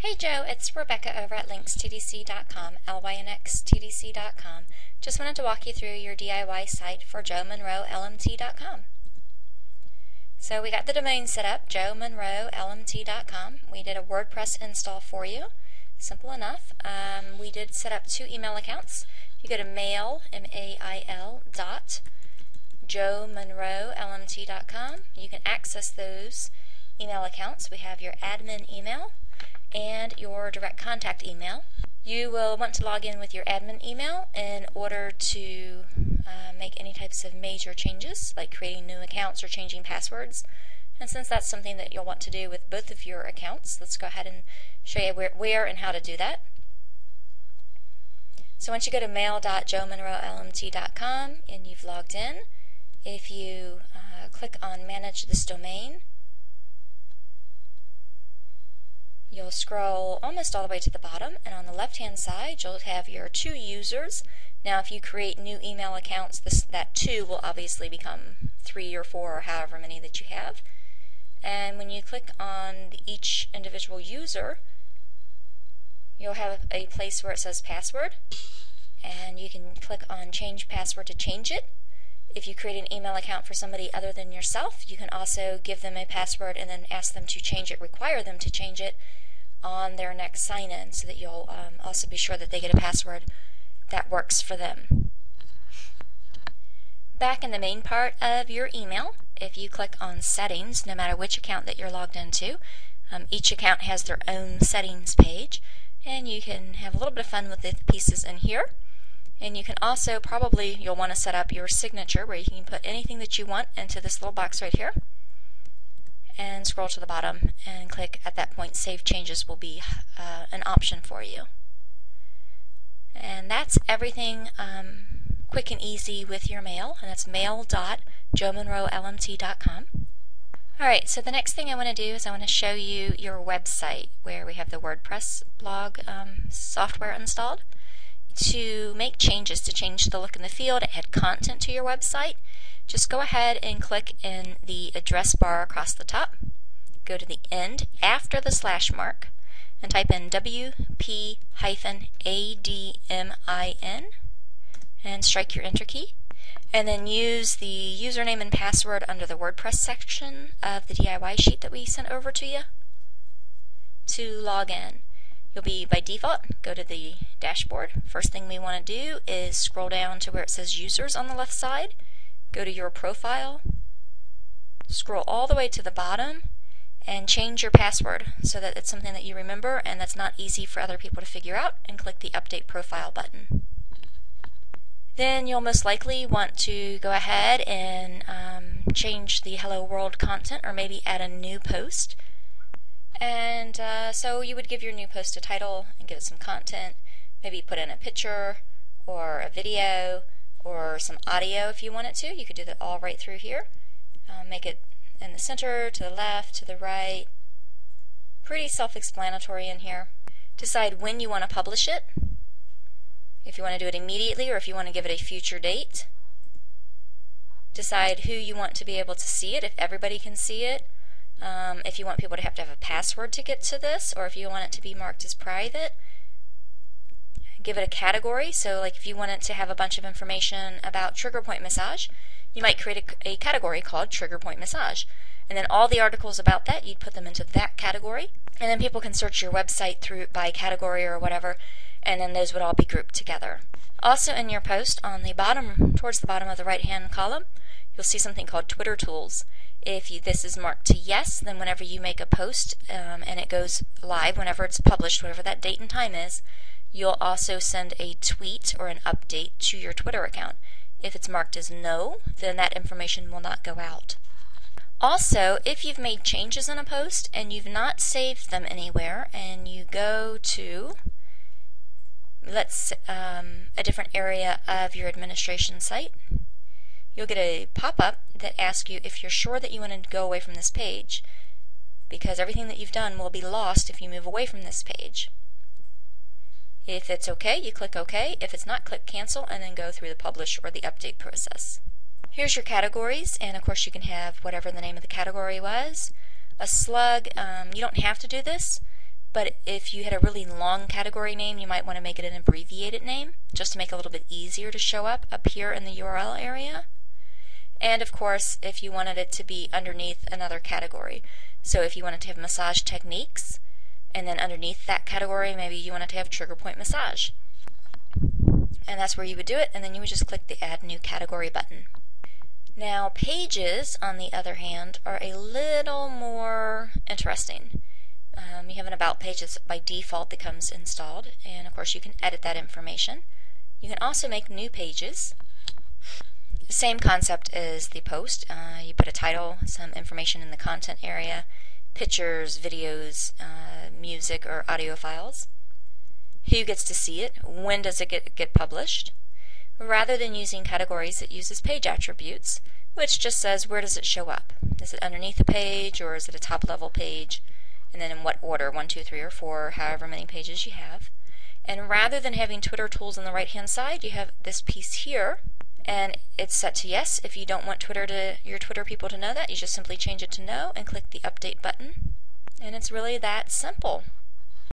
Hey Joe, it's Rebecca over at lynxtdc.com, lynxtdc.com. Just wanted to walk you through your DIY site for joemonroelmt.com. So we got the domain set up, joemonroelmt.com. We did a WordPress install for you. Simple enough. We did set up 2 email accounts. You go to mail, M-A-I-L, joemonroelmt.com. You can access those email accounts. We have your admin email and your direct contact email. You will want to log in with your admin email in order to make any types of major changes, like creating new accounts or changing passwords. And since that's something that you'll want to do with both of your accounts, let's go ahead and show you where and how to do that. So once you go to mail.joemonroelmt.com and you've logged in, if you click on Manage this domain, you'll scroll almost all the way to the bottom, and on the left-hand side you'll have your 2 users. Now if you create new email accounts, that 2 will obviously become 3 or 4 or however many that you have. And when you click on each individual user, you'll have a place where it says password, and you can click on change password to change it. If you create an email account for somebody other than yourself, you can also give them a password and then ask them to change it, require them to change it on their next sign-in, so that you'll also be sure that they get a password that works for them. Back in the main part of your email, if you click on settings, no matter which account that you're logged into, each account has their own settings page, and you can have a little bit of fun with the pieces in here. And you can also you'll want to set up your signature, where you can put anything that you want into this little box right here, and scroll to the bottom and click. At that point, Save Changes will be an option for you. And that's everything quick and easy with your mail, and that's mail.joemonroelmt.com. Alright, so the next thing I want to do is I want to show you your website, where we have the WordPress blog software installed. To make changes, to change the look and the feel, to add content to your website, just go ahead and click in the address bar across the top, go to the end after the slash mark, and type in WP-ADMIN and strike your enter key, and then use the username and password under the WordPress section of the DIY sheet that we sent over to you to log in. You'll be, by default, go to the dashboard. First thing we want to do is scroll down to where it says users on the left side, go to your profile, scroll all the way to the bottom, and change your password so that it's something that you remember and that's not easy for other people to figure out, and click the update profile button. Then you'll most likely want to go ahead and change the Hello World content, or maybe add a new post. And so you would give your new post a title and give it some content, maybe put in a picture or a video or some audio if you wanted to. You could do that all right through here. Make it in the center, to the left, to the right. Pretty self-explanatory in here. Decide when you want to publish it, if you want to do it immediately or if you want to give it a future date. Decide who you want to be able to see it, if everybody can see it. If you want people to have a password to get to this, or if you want it to be marked as private. Give it a category, so like if you wanted to have a bunch of information about trigger point massage, you might create a category called trigger point massage, and then all the articles about that, you'd put them into that category, and then people can search your website through by category or whatever, and then those would all be grouped together. Also in your post, on the bottom, towards the bottom of the right hand column, you'll see something called Twitter Tools. If this is marked to yes, then whenever you make a post and it goes live, whenever it's published, whatever that date and time is, you'll also send a tweet or an update to your Twitter account. If it's marked as no, then that information will not go out. Also, if you've made changes in a post and you've not saved them anywhere, and you go to a different area of your administration site, you'll get a pop-up that asks you if you're sure that you want to go away from this page, because everything that you've done will be lost if you move away from this page. If it's okay, you click OK. If it's not, click Cancel, and then go through the publish or the update process. Here's your categories, and of course you can have whatever the name of the category was. A slug, you don't have to do this, but if you had a really long category name, you might want to make it an abbreviated name, just to make it a little bit easier to show up here in the URL area. And of course, if you wanted it to be underneath another category. So if you wanted to have massage techniques, and then underneath that category, maybe you wanted to have trigger point massage. And that's where you would do it, and then you would just click the Add New Category button. Now, pages, on the other hand, are a little more interesting. You have an About page that's by default that comes installed, and of course you can edit that information. You can also make new pages. Same concept as the post. You put a title, some information in the content area, pictures, videos, music, or audio files. Who gets to see it? When does it get published? Rather than using categories, it uses page attributes, which just says where does it show up. Is it underneath a page, or is it a top-level page? And then in what order, 1, 2, 3, or 4, however many pages you have. And rather than having Twitter tools on the right-hand side, you have this piece here, and it's set to yes. If you don't want your Twitter people to know that, you just simply change it to no and click the Update button. And it's really that simple.